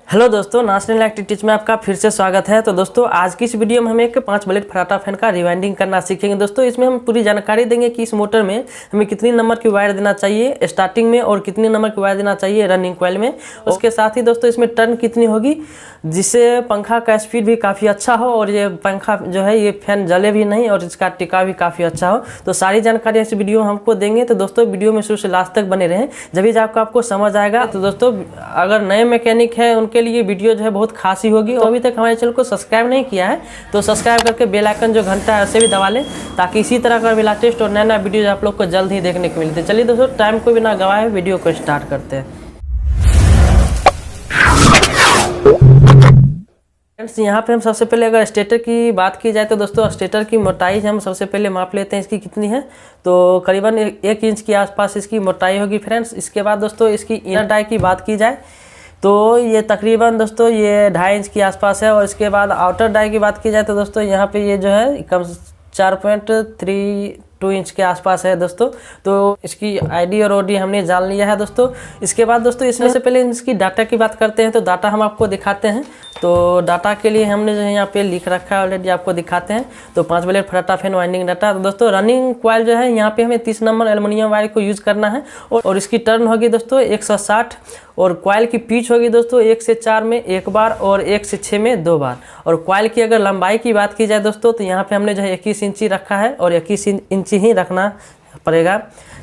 Hello दोस्तों, national activities में आपका फिर से स्वागत है। तो दोस्तों आज की इस वीडियो में हम एक 5 ब्लेड फराटा फैन का रिवाइंडिंग करना सीखेंगे। दोस्तों इसमें हम पूरी जानकारी देंगे कि इस मोटर में हमें कितनी नंबर की वायर देना चाहिए स्टार्टिंग में और कितनी नंबर की वायर देना चाहिए रनिंग कॉइल में। उसके साथ ही दोस्तों इसमें टर्न कितनी होगी जिससे पंखा का स्पीड भी काफ़ी अच्छा हो और ये पंखा जो है ये फैन जले भी नहीं और इसका टिकाव भी काफ़ी अच्छा हो। तो सारी जानकारी इस वीडियो में हमको देंगे। तो दोस्तों वीडियो में शुरू से लास्ट तक बने रहें, जब भी आपको समझ आएगा। तो दोस्तों अगर नए मैकेनिक हैं उनके लिए वीडियो जो है बहुत खास ही होगी। और अभी तक हमारे चैनल को सब्सक्राइब नहीं किया है तो सब्सक्राइब करके बेल आइकन जो घंटा है उसे भी दबा लें, ताकि इसी तरह का लेटेस्ट और नया नया वीडियो आप लोग को जल्द ही देखने को मिलते हैं। चलिए दोस्तों टाइम को बिना गवाए वीडियो को स्टार्ट करते हैं। फ्रेंड्स यहाँ पे हम सबसे पहले अगर स्टेटर की बात की जाए तो दोस्तों स्टेटर की मोटाई हम सबसे पहले माप लेते हैं इसकी कितनी है। तो करीबन 1 इंच के आसपास इसकी मोटाई होगी फ्रेंड्स। इसके बाद दोस्तों इसकी इनर डाई की बात की जाए तो ये तकरीबन दोस्तों ये 2.5 इंच के आसपास है। और इसके बाद आउटर डाई की बात की जाए तो दोस्तों यहाँ पे ये जो है कम 4.32 इंच के आसपास है दोस्तों। तो इसकी आईडी और ओडी हमने जान लिया है दोस्तों। इसके बाद दोस्तों इसमें से पहले इसकी डाटा की बात करते हैं। तो डाटा हम आपको दिखाते हैं। तो डाटा के लिए हमने जो है यहाँ पे लिख रखा है ऑलरेडी, आपको दिखाते हैं। तो 5 ब्लेड फराटा फैन वाइंडिंग डाटा। तो दोस्तों रनिंग कॉइल जो है यहाँ पे हमें 30 नंबर एल्युमिनियम वायर को यूज करना है और इसकी टर्न होगी दोस्तों 160 और कॉइल की पिच होगी दोस्तों 1 से 4 में 1 बार और 1 से 6 में 2 बार। और कॉइल की अगर लंबाई की बात की जाए दोस्तों तो यहाँ पे हमने जो है 21 इंची रखा है और 21 इंची ही रखना पड़ेगा,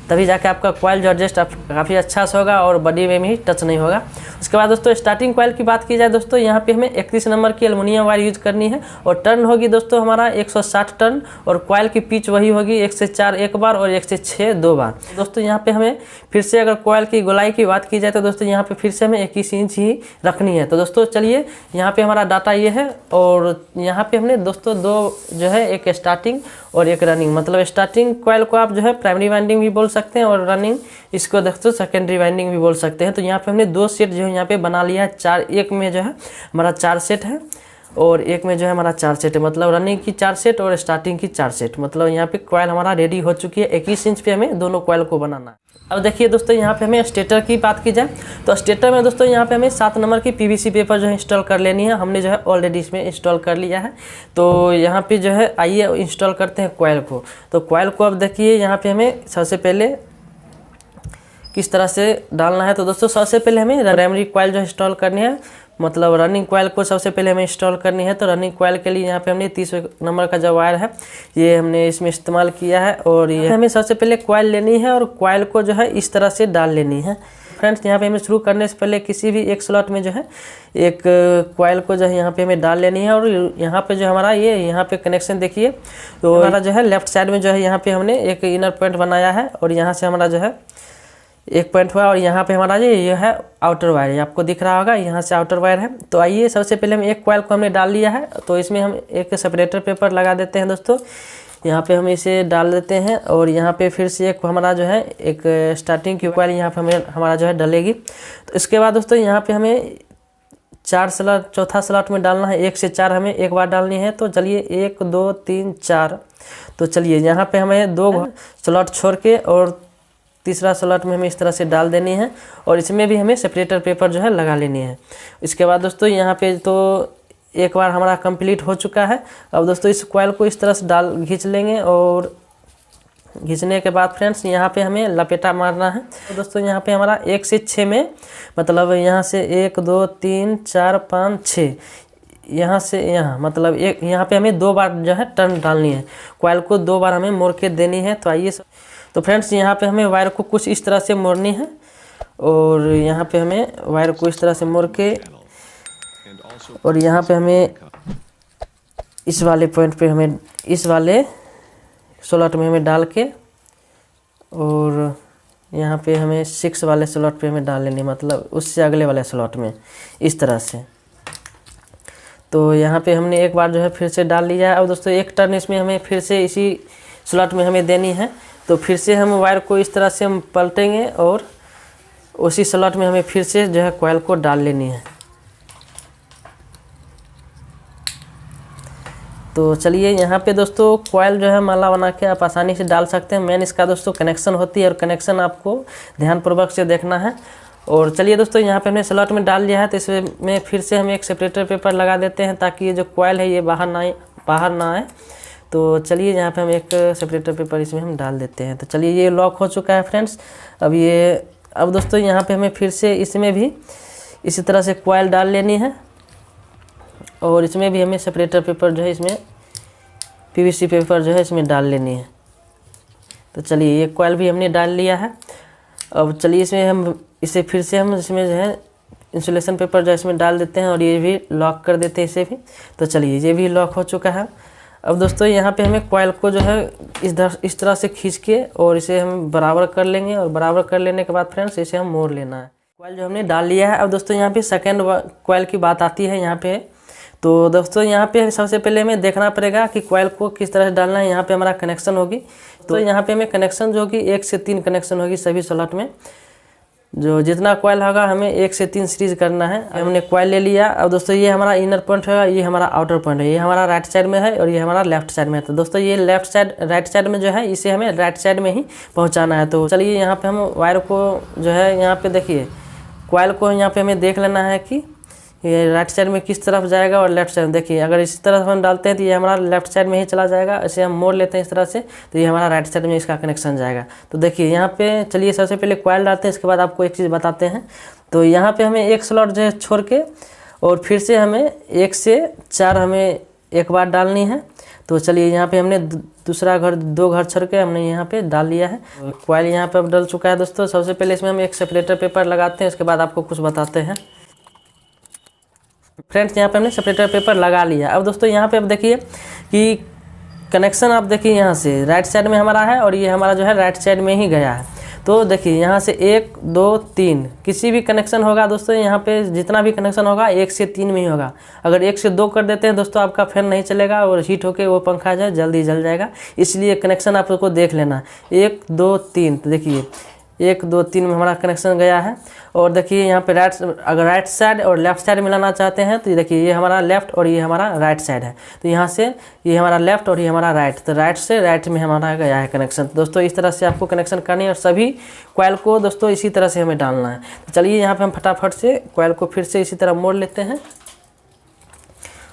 तभी जाके आपका कॉइल जो एडजस्ट काफ़ी अच्छा से होगा और बॉडी में भी टच नहीं होगा। उसके बाद दोस्तों स्टार्टिंग कॉइल की बात की जाए दोस्तों यहाँ पे हमें 31 नंबर की एल्युमिनियम वायर यूज करनी है और टर्न होगी दोस्तों हमारा 160 टर्न और कॉइल की पिच वही होगी 1 से 4 1 बार और 1 से 6 2 बार। दोस्तों यहाँ पे हमें फिर से अगर कॉइल की गोलाई की बात की जाए तो दोस्तों यहाँ पे फिर से हमें 21 इंच ही रखनी है। तो दोस्तों चलिए यहाँ पे हमारा डाटा ये है और यहाँ पे हमने दोस्तों 2 जो है एक स्टार्टिंग और एक रनिंग, मतलब स्टार्टिंग कॉइल को आप जो है प्राइमरी वाइंडिंग भी बोल सकते हैं और रनिंग इसको दोस्तों सेकेंडरी वाइंडिंग भी बोल सकते हैं। तो यहाँ पे हमने 2 सेट जो है यहाँ पे बना लिया है। 4 एक में जो है हमारा 4 सेट है और एक में जो है हमारा 4 सेट है, मतलब रनिंग की 4 सेट और स्टार्टिंग की 4 सेट। मतलब यहाँ पे कॉइल हमारा रेडी हो चुकी है। 21 इंच पे हमें दोनों कॉइल को बनाना है। अब देखिए दोस्तों यहाँ पे हमें स्टेटर की बात की जाए तो स्टेटर में दोस्तों यहाँ पे हमें 7 नंबर की पीवीसी पेपर जो है इंस्टॉल कर लेनी है। हमने जो है ऑलरेडी इसमें इंस्टॉल कर लिया है। तो यहाँ पे जो है आइए इंस्टॉल करते हैं कॉइल को। तो कॉइल को अब देखिए यहाँ पे हमें सबसे पहले किस तरह से डालना है। तो दोस्तों सबसे पहले हमें प्राइमरी कॉइल जो इंस्टॉल करनी है, मतलब रनिंग कॉइल को सबसे पहले हमें इंस्टॉल करनी है। तो रनिंग कॉइल के लिए यहाँ पे हमने 30 नंबर का जो वायर है ये हमने इसमें इस्तेमाल किया है और ये हमें सबसे पहले कॉइल लेनी है और कॉइल को जो है इस तरह से डाल लेनी है। फ्रेंड्स यहाँ पे हमें शुरू करने से पहले किसी भी एक स्लॉट में जो है एक कॉइल को जो है यहाँ पे हमें डाल लेनी है। और यहाँ पे जो हमारा ये यहाँ पे कनेक्शन देखिए, तो हमारा जो है लेफ्ट साइड में जो है यहाँ पे हमने एक इनर पॉइंट बनाया है और यहाँ से हमारा जो है एक पॉइंट हुआ और यहाँ पे हमारा ये है आउटर वायर, ये आपको दिख रहा होगा, यहाँ से आउटर वायर है। तो आइए सबसे पहले हम एक कॉइल को हमने डाल लिया है तो इसमें हम एक सेपरेटर पेपर लगा देते हैं दोस्तों। यहाँ पे हम इसे डाल देते हैं और यहाँ पे फिर से एक हमारा जो है एक स्टार्टिंग की कॉइल यहाँ पे हमें हमारा जो है डलेगी। तो इसके बाद दोस्तों यहाँ पे हमें 4 स्लॉट, चौथा स्लॉट में डालना है। 1 से 4 हमें एक बार डालनी है। तो चलिए 1 2 3 4। तो चलिए यहाँ पे हमें 2 स्लॉट छोड़ के और तीसरा स्लॉट में हमें इस तरह से डाल देनी है और इसमें भी हमें सेपरेटर पेपर जो है लगा लेनी है। इसके बाद दोस्तों यहाँ पे तो एक बार हमारा कंप्लीट हो चुका है। अब दोस्तों इस कॉइल को इस तरह से खींच लेंगे और खींचने के बाद फ्रेंड्स यहाँ पे हमें लपेटा मारना है। तो दोस्तों यहाँ पे हमारा 1 से 6 में, मतलब यहाँ से 1 2 3 4 5 6 यहाँ से यहाँ, मतलब एक यहाँ पे हमें 2 बार जो है टर्न डालनी है। कॉइल को 2 बार हमें मोड़ के देनी है। तो आइए तो फ्रेंड्स यहाँ पे हमें वायर को कुछ इस तरह से मोड़नी है और यहाँ पे हमें वायर को इस तरह से मोड़ के और यहाँ पे हमें इस वाले पॉइंट पे हमें इस वाले स्लॉट में हमें डाल के और यहाँ पे हमें 6 वाले स्लॉट पे हमें डाल लेनी, मतलब उससे अगले वाले स्लॉट में इस तरह से। तो यहाँ पे हमने एक बार जो है फिर से डाल लिया है। अब दोस्तों एक टर्न इसमें हमें फिर से इसी स्लॉट में हमें देनी है। तो फिर से हम वायर को इस तरह से हम पलटेंगे और उसी स्लॉट में हमें फिर से जो है कॉइल को डाल लेनी है। तो चलिए यहाँ पे दोस्तों कॉइल जो है माला बना के आप आसानी से डाल सकते हैं। मेन इसका दोस्तों कनेक्शन होती है और कनेक्शन आपको ध्यानपूर्वक से देखना है। और चलिए दोस्तों, यहाँ पे हमने स्लॉट में डाल लिया है, तो इसमें फिर से हम एक सेपरेटर पेपर लगा देते हैं ताकि ये जो कॉइल है ये बाहर ना आए। तो चलिए यहाँ पे हम एक सेपरेटर पेपर इसमें हम डाल देते हैं। तो चलिए ये लॉक हो चुका है फ्रेंड्स। अब दोस्तों यहाँ पे हमें फिर से इसमें भी इसी तरह से कॉइल डाल लेनी है, और इसमें भी हमें सेपरेटर पेपर जो है इसमें पीवीसी पेपर जो है इसमें डाल लेनी है। तो चलिए ये कॉइल भी हमने डाल लिया है। अब चलिए इसे फिर से हम इसमें जो है इंसुलेशन पेपर जो है इसमें डाल देते हैं, और ये भी लॉक कर देते हैं इसे भी। तो चलिए ये भी लॉक हो चुका है। अब दोस्तों यहाँ पे हमें कॉइल को जो है इस तरह से खींच के और इसे हम बराबर कर लेंगे, और बराबर कर लेने के बाद फ्रेंड्स इसे हम मोड़ लेना है। कॉइल जो हमने डाल लिया है। अब दोस्तों यहाँ पे सेकेंड कॉइल की बात आती है यहाँ पे। तो दोस्तों यहाँ पे सबसे पहले हमें देखना पड़ेगा कि कॉइल को किस तरह से डालना है। यहाँ पे हमारा कनेक्शन होगी, तो यहाँ पे हमें कनेक्शन जो होगी 1 से 3 कनेक्शन होगी सभी स्लॉट में। जो जितना कॉइल होगा हमें 1 से 3 सीरीज करना है। हमने कॉइल ले लिया। अब दोस्तों ये हमारा इनर पॉइंट है, ये हमारा आउटर पॉइंट है, ये हमारा राइट साइड में है और ये हमारा लेफ्ट साइड में है। तो दोस्तों ये राइट साइड में जो है इसे हमें राइट साइड में ही पहुंचाना है। तो चलिए यहाँ पे हम वायर को जो है यहाँ पे देखिए कॉइल को यहाँ पे हमें देख लेना है कि ये राइट साइड में किस तरफ जाएगा और लेफ्ट साइड में। देखिए अगर इसी तरफ हम डालते हैं तो ये हमारा लेफ्ट साइड में ही चला जाएगा, इसे हम मोड़ लेते हैं इस तरह से तो ये हमारा राइट साइड में इसका कनेक्शन जाएगा। तो देखिए यहाँ पे चलिए सबसे पहले कॉइल डालते हैं, इसके बाद आपको एक चीज़ बताते हैं। तो यहाँ पे हमें एक स्लॉट जो है छोड़ के और फिर से हमें 1 से 4 हमें एक बार डालनी है। तो चलिए यहाँ पे हमने दूसरा घर 2 घर छोड़ के हमने यहाँ पे डाल लिया है। कॉइल यहाँ पे अब डल चुका है दोस्तों। सबसे पहले इसमें हम एक सेपरेटर पेपर लगाते हैं, उसके बाद आपको कुछ बताते हैं। फ्रेंड्स यहाँ पे हमने सेपरेटर पेपर लगा लिया। अब दोस्तों यहाँ पे अब देखिए कि कनेक्शन आप देखिए यहाँ से राइट साइड में हमारा है और ये हमारा जो है राइट साइड में ही गया है। तो देखिए यहाँ से 1 2 3 किसी भी कनेक्शन होगा दोस्तों, यहाँ पे जितना भी कनेक्शन होगा 1 से 3 में ही होगा। अगर 1 से 2 कर देते हैं दोस्तों आपका फैन नहीं चलेगा और हीट होके वो पंखा जो है जल्दी जल जाएगा। इसलिए कनेक्शन आपको देख लेना 1 2 3। तो देखिए 1 2 3 में हमारा कनेक्शन गया है। और देखिए यहाँ पे अगर राइट साइड और लेफ्ट साइड मिलाना चाहते हैं तो देखिए ये हमारा लेफ्ट और ये हमारा राइट साइड है। तो यहाँ से ये हमारा लेफ्ट और ये हमारा राइट, तो राइट से राइट में हमारा गया है कनेक्शन। तो दोस्तों इस तरह से आपको कनेक्शन करनी है और सभी कॉइल को दोस्तों इसी तरह से हमें डालना है। तो चलिए यहाँ पे हम फटाफट से कॉइल को फिर से इसी तरह मोड़ लेते हैं,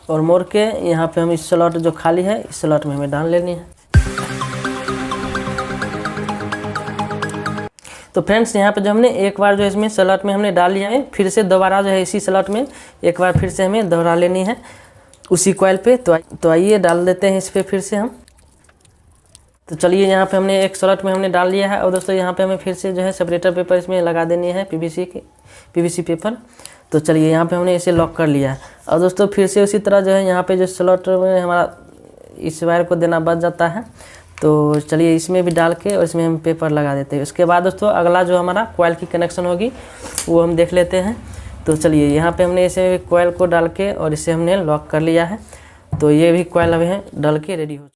और मोड़ के यहाँ पे हम इस स्लॉट जो खाली है इस स्लॉट में हमें डाल लेनी है। तो फ्रेंड्स यहाँ पे जो हमने एक बार जो इसमें स्लॉट में हमने डाल लिया है, फिर से दोबारा जो है इसी स्लॉट में एक बार फिर से हमें दोहरा लेनी है उसी कॉइल पे। तो आइए डाल देते हैं इस पे फिर से हम। तो चलिए यहाँ पे हमने एक स्लॉट में हमने डाल लिया है। और दोस्तों यहाँ पे हमें फिर से जो है सेपरेटर पेपर इसमें लगा देनी है, पीवीसी पेपर। तो चलिए यहाँ पे हमने इसे लॉक कर लिया है। और दोस्तों फिर से उसी तरह जो है यहाँ पे जो स्लॉट में हमारा इस वायर को देना बच जाता है। तो चलिए इसमें भी डाल के और इसमें हम पेपर लगा देते हैं। उसके बाद दोस्तों अगला जो हमारा कॉइल की कनेक्शन होगी वो हम देख लेते हैं। तो चलिए यहाँ पे हमने इसे कॉइल को डाल के और इसे हमने लॉक कर लिया है। तो ये भी कॉइल अभी है डाल के रेडी हो।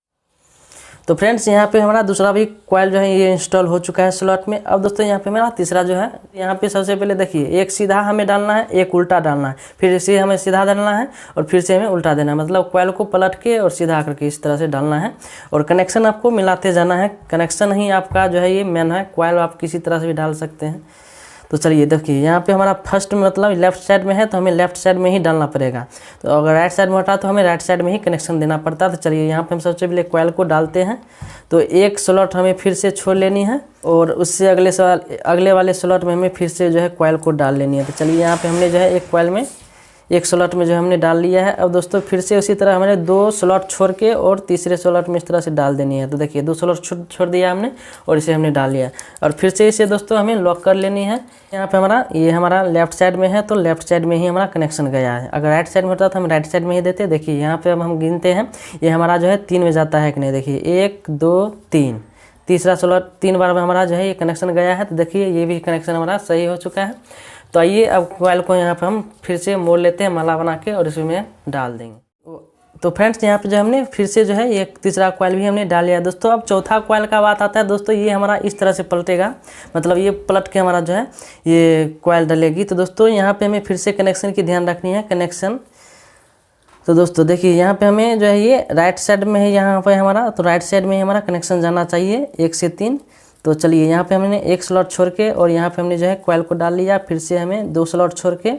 तो फ्रेंड्स यहाँ पे हमारा दूसरा भी कॉइल जो है ये इंस्टॉल हो चुका है स्लॉट में। अब दोस्तों यहाँ पे मेरा तीसरा जो है, यहाँ पे सबसे पहले देखिए एक सीधा हमें डालना है, एक उल्टा डालना है, फिर इसे हमें सीधा डालना है और फिर से हमें उल्टा देना है। मतलब कॉइल को पलट के और सीधा करके इस तरह से डालना है और कनेक्शन आपको मिलाते जाना है। कनेक्शन ही आपका जो है ये मेन है, कॉइल आप किसी तरह से भी डाल सकते हैं। तो चलिए देखिए यहाँ पे हमारा फर्स्ट मतलब लेफ्ट साइड में है तो हमें लेफ्ट साइड में ही डालना पड़ेगा। तो अगर राइट साइड में होता तो हमें राइट साइड में ही कनेक्शन देना पड़ता। तो चलिए यहाँ पे हम सबसे पहले कॉइल को डालते हैं। तो एक स्लॉट हमें फिर से छोड़ लेनी है और उससे अगले वाले स्लॉट में हमें फिर से जो है कॉइल को डाल लेनी है। तो चलिए यहाँ पे हमने जो है एक कॉइल में एक स्लॉट में जो हमने डाल लिया है। अब दोस्तों फिर से उसी तरह हमने 2 स्लॉट छोड़ के और तीसरे स्लॉट में इस तरह से डाल देनी है। तो देखिए 2 स्लॉट छोड़ दिया हमने और इसे हमने डाल लिया और फिर से इसे दोस्तों हमें लॉक कर लेनी है। यहाँ पे ये हमारा लेफ्ट साइड में है तो लेफ्ट साइड में ही हमारा कनेक्शन गया है। अगर राइट साइड में होता तो हम राइट साइड में ही देते। देखिए यहाँ पे हम गिनते हैं ये हमारा जो है 3 में जाता है कि नहीं। देखिए 1 2 3, तीसरा स्लॉट 3 बार में हमारा जो है ये कनेक्शन गया है। तो देखिए ये भी कनेक्शन हमारा सही हो चुका है। तो आइए अब कॉइल को यहाँ पे हम फिर से मोड़ लेते हैं माला बना के और इसमें डाल देंगे। तो फ्रेंड्स यहाँ पे जो हमने फिर से जो है एक तीसरा कॉइल भी हमने डाल लिया दोस्तों। अब चौथा कॉइल का बात आता है दोस्तों, ये हमारा इस तरह से पलटेगा, मतलब ये पलट के हमारा जो है ये कॉइल डलेगी। तो दोस्तों यहाँ पे हमें फिर से कनेक्शन की ध्यान रखनी है। कनेक्शन तो दोस्तों देखिए यहाँ पे हमें जो है ये राइट साइड में है यहाँ पे हमारा, तो राइट साइड में ही हमारा कनेक्शन जाना चाहिए 1 से 3। तो चलिए यहाँ पे हमने एक स्लॉट छोड़ के और यहाँ पे हमने जो है कॉइल को डाल लिया, फिर से हमें 2 स्लॉट छोड़ के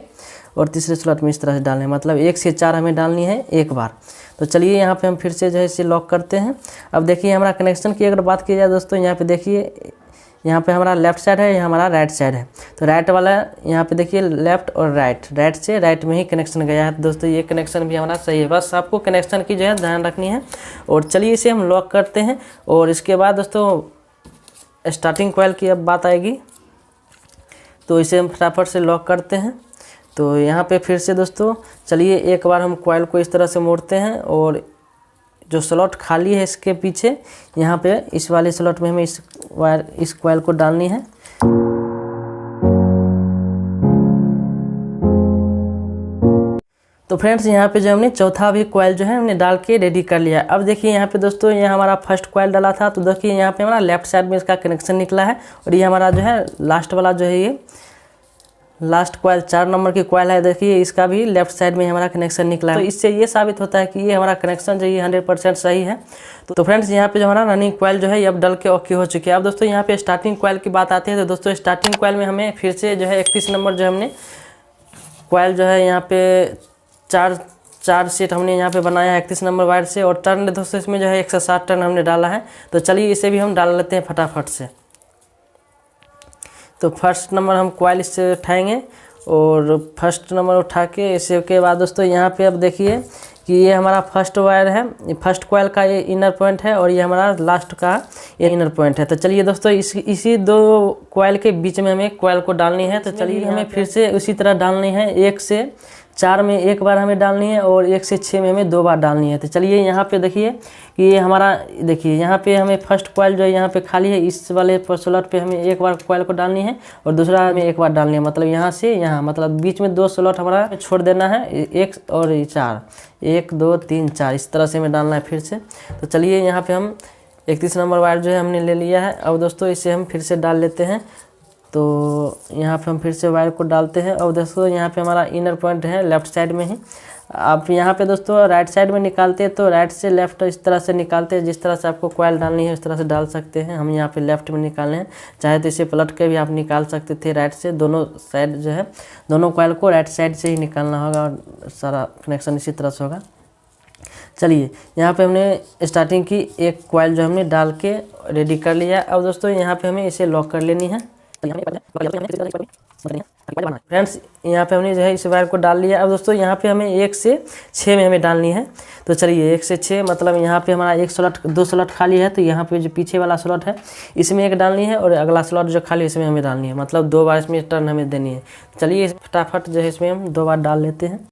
और तीसरे स्लॉट में इस तरह से डालना है, मतलब 1 से 4 हमें डालनी है एक बार। तो चलिए यहाँ पे हम फिर से जो है इसे लॉक करते हैं। अब देखिए हमारा कनेक्शन की अगर बात की जाए दोस्तों, यहाँ पे देखिए यहाँ पे हमारा लेफ्ट साइड है, यहाँ हमारा राइट साइड है। तो राइट वाला यहाँ पे देखिए लेफ्ट और राइट से राइट में ही कनेक्शन गया है। तो दोस्तों ये कनेक्शन भी हमारा सही है, बस आपको कनेक्शन की जो है ध्यान रखनी है। और चलिए इसे हम लॉक करते हैं। और इसके बाद दोस्तों स्टार्टिंग कॉइल की अब बात आएगी, तो इसे हम फटाफट से लॉक करते हैं। तो यहाँ पे फिर से दोस्तों चलिए एक बार हम कॉइल को इस तरह से मोड़ते हैं और जो स्लॉट खाली है इसके पीछे यहाँ पे इस वाले स्लॉट में हमें इस कॉइल को डालनी है। तो फ्रेंड्स यहाँ पे जो हमने चौथा भी कॉइल जो है हमने डाल के रेडी कर लिया। अब देखिए यहाँ पे दोस्तों ये हमारा फर्स्ट कॉइल डाला था, तो देखिए यहाँ पे हमारा लेफ्ट साइड में इसका कनेक्शन निकला है और ये हमारा जो है लास्ट वाला जो है ये लास्ट कॉइल 4 नंबर की कॉइल है, देखिए इसका भी लेफ्ट साइड में हमारा कनेक्शन निकला है। तो इससे ये साबित होता है कि ये हमारा कनेक्शन जो ये 100% सही है। तो फ्रेंड्स यहाँ पे जो हमारा रनिंग कॉइल जो है ये अब डल के ओके हो चुकी है। अब दोस्तों यहाँ पे स्टार्टिंग कॉइल की बात आती है। तो दोस्तों स्टार्टिंग कॉइल में हमें फिर से जो है 31 नंबर जो हमने कॉइल जो है यहाँ पे चार सेट हमने यहाँ पे बनाया है 31 नंबर वायर से। और टर्न दोस्तों इसमें जो है 160 टर्न हमने डाला है। तो चलिए इसे भी हम डाल लेते हैं फटाफट से। तो फर्स्ट नंबर हम कॉइल इससे उठाएंगे और फर्स्ट नंबर उठा के इसे के बाद दोस्तों यहाँ पे अब देखिए कि ये हमारा फर्स्ट वायर है, फर्स्ट कॉइल का ये इनर पॉइंट है और ये हमारा लास्ट का ये इनर पॉइंट है। तो चलिए दोस्तों इसी 2 कॉइल के बीच में हमें कॉइल को डालनी है। तो चलिए हमें फिर से उसी तरह डालनी है, 1 से 4 में एक बार हमें डालनी है और 1 से 6 में हमें 2 बार डालनी है। तो चलिए यहाँ पे देखिए कि ये हमारा देखिए यहाँ पे हमें फर्स्ट कॉइल जो है यहाँ पे खाली है, इस वाले स्लॉट पे हमें एक बार कॉइल को डालनी है और दूसरा हमें एक बार डालनी है, मतलब यहाँ से यहाँ, मतलब बीच में 2 स्लॉट हमारा छोड़ देना है, 1 और 4, 1 2 3 4 इस तरह से हमें डालना है फिर से। तो चलिए यहाँ पे हम 31 नंबर वायर जो है हमने ले लिया है। अब दोस्तों इसे हम फिर से डाल लेते हैं। तो यहाँ पे हम फिर से वायर को डालते हैं। और दोस्तों यहाँ पे हमारा इनर पॉइंट है लेफ़्ट साइड में ही। आप यहाँ पे दोस्तों राइट साइड में निकालते हैं तो राइट से लेफ़्ट इस तरह से निकालते हैं, जिस तरह से आपको कॉइल डालनी है उस तरह से डाल सकते हैं। हम यहाँ पे लेफ़्ट में निकालने हैं, चाहे तो इसे पलट के भी आप निकाल सकते थे राइट से। दोनों साइड जो है दोनों कॉइल को राइट साइड से ही निकालना होगा और सारा कनेक्शन इसी तरह से होगा। चलिए यहाँ पे हमने स्टार्टिंग की एक कॉइल जो हमने डाल के रेडी कर लिया। अब दोस्तों यहाँ पे हमें इसे लॉक कर लेनी है। फ्रेंड्स यहाँ पे हमने जो है इस वायर को डाल लिया। अब दोस्तों यहाँ पे हमें 1 से 6 में हमें डालनी है। तो चलिए 1 से 6 मतलब यहाँ पे हमारा 2 स्लॉट खाली है, तो यहाँ पे जो पीछे वाला स्लॉट है इसमें एक डालनी है और अगला स्लॉट जो खाली है इसमें हमें डालनी है, मतलब 2 बार इसमें टर्न हमें देनी है। चलिए फटाफट जो है इसमें हम 2 बार डाल लेते हैं।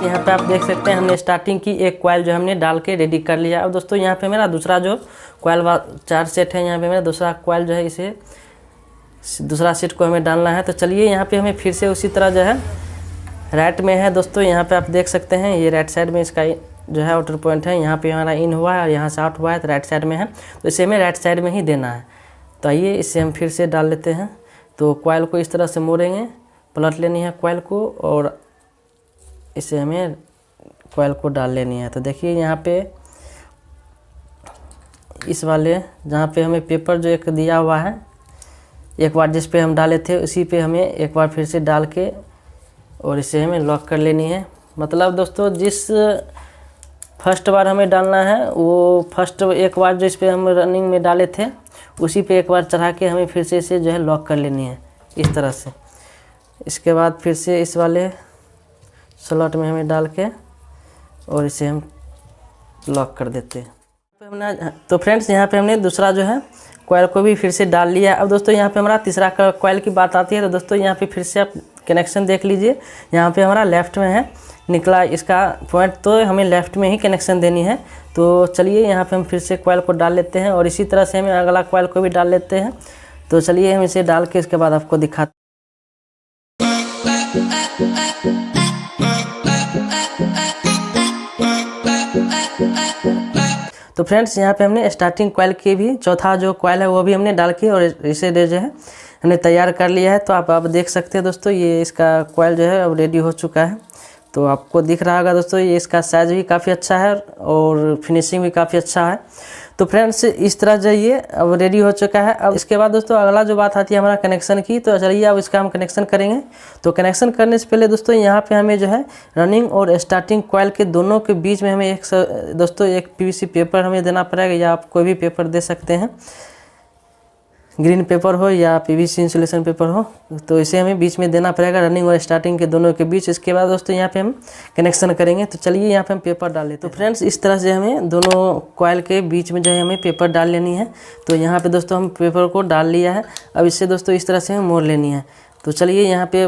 यहाँ पे आप देख सकते हैं हमने स्टार्टिंग की एक कॉइल जो हमने डाल के रेडी कर लिया। अब दोस्तों यहाँ पे मेरा दूसरा जो कॉइल 4 सेट है, यहाँ पे मेरा दूसरा कॉइल जो है इसे दूसरा सेट को हमें डालना है। तो चलिए यहाँ पे हमें फिर से उसी तरह जो है राइट में है दोस्तों, यहाँ पे आप देख सकते हैं ये राइट साइड में इसका जो है आउटर पॉइंट है, यहाँ पे हमारा इन हुआ है और यहाँ से आउट हुआ है, तो राइट साइड में है, तो इसे हमें राइट साइड में ही देना है। तो आइए इसे हम फिर से डाल लेते हैं। तो कॉइल को इस तरह से मोड़ेंगे, पलट लेनी है कॉइल को और इसे हमें कॉइल को डाल लेनी है। तो देखिए यहाँ पे इस वाले जहाँ पे हमें पेपर जो एक दिया हुआ है, एक बार जिस पे हम डाले थे उसी पे हमें एक बार फिर से डाल के और इसे हमें लॉक कर लेनी है। मतलब दोस्तों जिस फर्स्ट बार हमें डालना है वो फर्स्ट एक बार जो इस पे हम रनिंग में डाले थे उसी पे एक बार चढ़ा के हमें फिर से इसे जो है लॉक कर लेनी है इस तरह से। इसके बाद फिर से इस वाले स्लॉट में हमें डाल के और इसे हम लॉक कर देते हैं। तो फ्रेंड्स यहाँ पे हमने दूसरा जो है कॉइल को भी फिर से डाल लिया। अब दोस्तों यहाँ पे हमारा तीसरा कॉइल की बात आती है। तो दोस्तों यहाँ पे फिर से आप कनेक्शन देख लीजिए, यहाँ पे हमारा लेफ़्ट में है निकला इसका पॉइंट, तो हमें लेफ़्ट में ही कनेक्शन देनी है। तो चलिए यहाँ पे हम फिर से कॉइल को डाल लेते हैं और इसी तरह से हमें अगला कॉइल को भी डाल लेते हैं। तो चलिए हम इसे डाल के इसके बाद आपको दिखाते हैं। तो फ्रेंड्स यहाँ पे हमने स्टार्टिंग कॉइल के भी चौथा जो कॉइल है वो भी हमने डाल के और इसे जो है हमने तैयार कर लिया है। तो आप देख सकते हैं दोस्तों ये इसका कॉइल जो है अब रेडी हो चुका है। तो आपको दिख रहा होगा दोस्तों, ये इसका साइज़ भी काफ़ी अच्छा है और फिनिशिंग भी काफ़ी अच्छा है। तो फ्रेंड्स इस तरह जाइए, अब रेडी हो चुका है। अब इसके बाद दोस्तों अगला जो बात आती है हमारा कनेक्शन की, तो चलिए अब इसका हम कनेक्शन करेंगे। तो कनेक्शन करने से पहले दोस्तों यहाँ पे हमें जो है रनिंग और स्टार्टिंग कॉइल के दोनों के बीच में हमें एक पीवीसी पेपर हमें देना पड़ेगा, या आप कोई भी पेपर दे सकते हैं, ग्रीन पेपर हो या पीवीसी इंसुलेशन पेपर हो, तो इसे हमें बीच में देना पड़ेगा रनिंग और स्टार्टिंग के दोनों के बीच। इसके बाद दोस्तों यहाँ पे हम कनेक्शन करेंगे। तो चलिए यहाँ पे हम पेपर डाल लेते हैं। तो फ्रेंड्स इस तरह से हमें दोनों कॉइल के बीच में जो है हमें पेपर डाल लेनी है। तो यहाँ पे दोस्तों हम पेपर को डाल लिया है। अब इससे दोस्तों इस तरह से हमें मोड़ लेनी है। तो चलिए यहाँ पे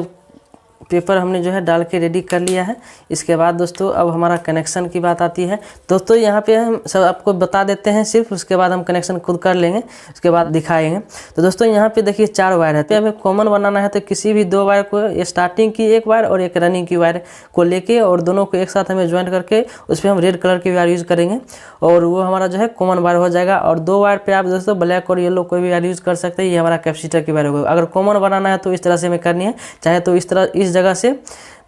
पेपर हमने जो है डाल के रेडी कर लिया है। इसके बाद दोस्तों अब हमारा कनेक्शन की बात आती है। दोस्तों यहाँ पे हम सब आपको बता देते हैं सिर्फ, उसके बाद हम कनेक्शन खुद कर लेंगे, उसके बाद दिखाएंगे। तो दोस्तों यहाँ पे देखिए 4 वायर है। तो हमें कॉमन बनाना है, तो किसी भी 2 वायर को, स्टार्टिंग की एक वायर और एक रनिंग की वायर को लेके और दोनों को एक साथ हमें ज्वाइन करके उस पर हम रेड कलर की वायर यूज़ करेंगे और वो हमारा जो है कॉमन वायर हो जाएगा। और 2 वायर पर आप दोस्तों ब्लैक और येलो कोई भी वायर यूज़ कर सकते हैं। ये हमारा कैपेसिटर की वायर होगा। अगर कॉमन बनाना है तो इस तरह से हमें करनी है, चाहे तो इस तरह इस जगह से,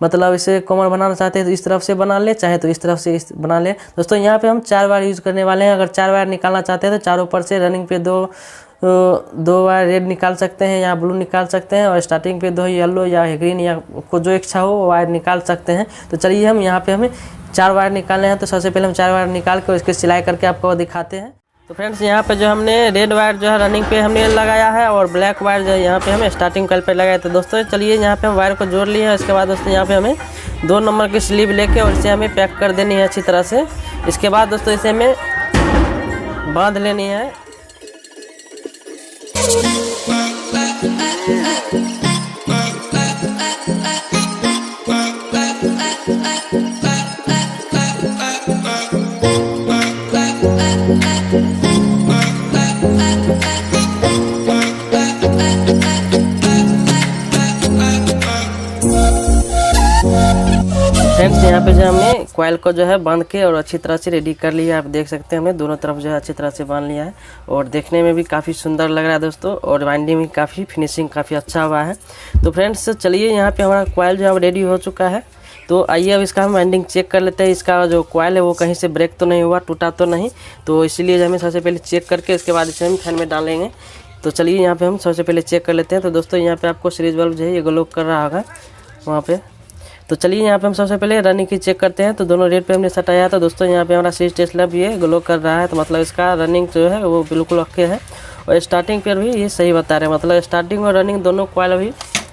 मतलब इसे कॉमन बनाना चाहते हैं तो इस तरफ से बना ले, चाहे तो इस तरफ से बना ले। दोस्तों यहाँ पे हम 4 वायर यूज़ करने वाले हैं। अगर 4 वायर निकालना चाहते हैं तो चारों पर से रनिंग पे दो वायर रेड निकाल सकते हैं या ब्लू निकाल सकते हैं, और स्टार्टिंग पे 2 येलो या ग्रीन या को जो इच्छा हो वो वायर निकाल सकते हैं। तो चलिए हम यहाँ पे हमें 4 वायर निकालने हैं। तो सबसे पहले हम 4 वायर निकाल के उसकी सिलाई करके आपको दिखाते हैं। तो फ्रेंड्स यहाँ पे जो हमने रेड वायर जो है रनिंग पे हमने लगाया है और ब्लैक वायर जो है यहाँ पे हमें स्टार्टिंग कॉइल पे लगाया। तो दोस्तों चलिए यहाँ पे हम वायर को जोड़ लिए हैं। इसके बाद दोस्तों यहाँ पे हमें 2 नंबर की स्लीव लेके और इसे हमें पैक कर देनी है अच्छी तरह से। इसके बाद दोस्तों इसे हमें बांध लेनी है। फ्रेंड्स यहाँ पे जो हमने कॉइल को जो है बांध के और अच्छी तरह से रेडी कर लिया है। आप देख सकते हैं हमने दोनों तरफ जो है अच्छी तरह से बांध लिया है और देखने में भी काफ़ी सुंदर लग रहा है दोस्तों, और बाइंडिंग भी काफ़ी फिनिशिंग काफ़ी अच्छा हुआ है। तो फ्रेंड्स चलिए यहाँ पे हमारा कॉइल जो है रेडी हो चुका है। तो आइए अब इसका हम वाइंडिंग चेक कर लेते हैं। इसका जो कॉइल है वो कहीं से ब्रेक तो नहीं हुआ, टूटा तो नहीं, तो इसलिए हमें सबसे पहले चेक करके इसके बाद इसे हम फैन में डालेंगे। तो चलिए यहाँ पे हम सबसे पहले चेक कर लेते हैं। तो दोस्तों यहाँ पे आपको सीरीज बल्ब जो है ये ग्लो कर रहा होगा वहाँ पे। तो चलिए यहाँ पे हम सबसे पहले रनिंग की चेक करते हैं। तो दोनों रेड पे हमने सटाया था दोस्तों। यहाँ पे हमारा सीरीज टेस्ला भी है, ग्लो कर रहा है, तो मतलब इसका रनिंग जो है वो बिल्कुल ओके है। और स्टार्टिंग पर भी ये सही बता रहे हैं, मतलब स्टार्टिंग और रनिंग दोनों कॉइल भी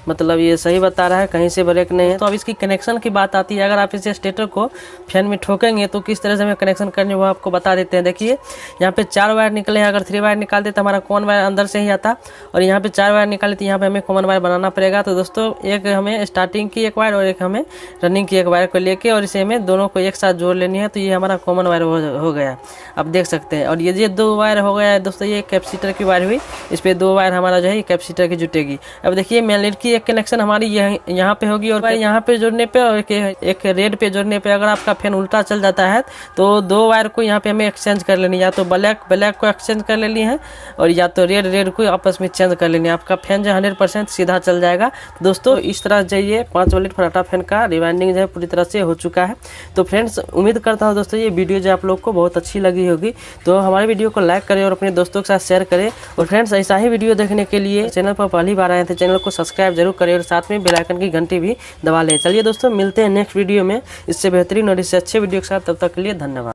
मतलब ये सही बता रहा है, कहीं से ब्रेक नहीं है। तो अब इसकी कनेक्शन की बात आती है। अगर आप इसे स्टेटर को फैन में ठोकेंगे तो किस तरह से हमें कनेक्शन करनी वो आपको बता देते हैं। देखिए यहाँ पे 4 वायर निकले हैं। अगर 3 वायर निकाल दे तो हमारा कॉमन वायर अंदर से ही आता, और यहाँ पे 4 वायर निकाले तो यहाँ पे हमें कॉमन वायर बनाना पड़ेगा। तो दोस्तों एक हमें स्टार्टिंग की एक वायर और एक हमें रनिंग की एक वायर को लेके और इसे हमें दोनों को एक साथ जोड़ लेनी है। तो ये हमारा कॉमन वायर हो गया, आप देख सकते हैं। और ये 2 वायर हो गया है दोस्तों, ये कैपेसिटर की वायर हुई, इस पर 2 वायर हमारा जो है कैपेसिटर की जुटेगी। अब देखिए मेन लीड की एक कनेक्शन हमारी यहाँ पे होगी, और यहाँ पे जोड़ने पे और एक रेड पे जोड़ने पे अगर आपका फैन उल्टा चल जाता है तो 2 वायर को यहाँ पे हमें एक्सचेंज कर लेनी है। या तो ब्लैक को एक्सचेंज कर लेनी है और या तो रेड को आपस में चेंज कर लेनी है। आपका फैन जो 100% सीधा चल जाएगा। तो दोस्तों इस तरह जाइए 5 वोल्ट फराटा फैन का रिवाइंडिंग जो है पूरी तरह से हो चुका है। तो फ्रेंड्स उम्मीद करता हूँ दोस्तों ये वीडियो जो आप लोग को बहुत अच्छी लगी होगी। तो हमारे वीडियो को लाइक करें और अपने दोस्तों के साथ शेयर करें। और फ्रेंड्स ऐसा ही वीडियो देखने के लिए चैनल पर पहली बार आए थे चैनल को सब्सक्राइब जरूर करें और साथ में बेल आइकन की घंटी भी दबा लें। चलिए दोस्तों मिलते हैं नेक्स्ट वीडियो में इससे बेहतरीन और इससे अच्छे वीडियो के साथ। तब तक के लिए धन्यवाद।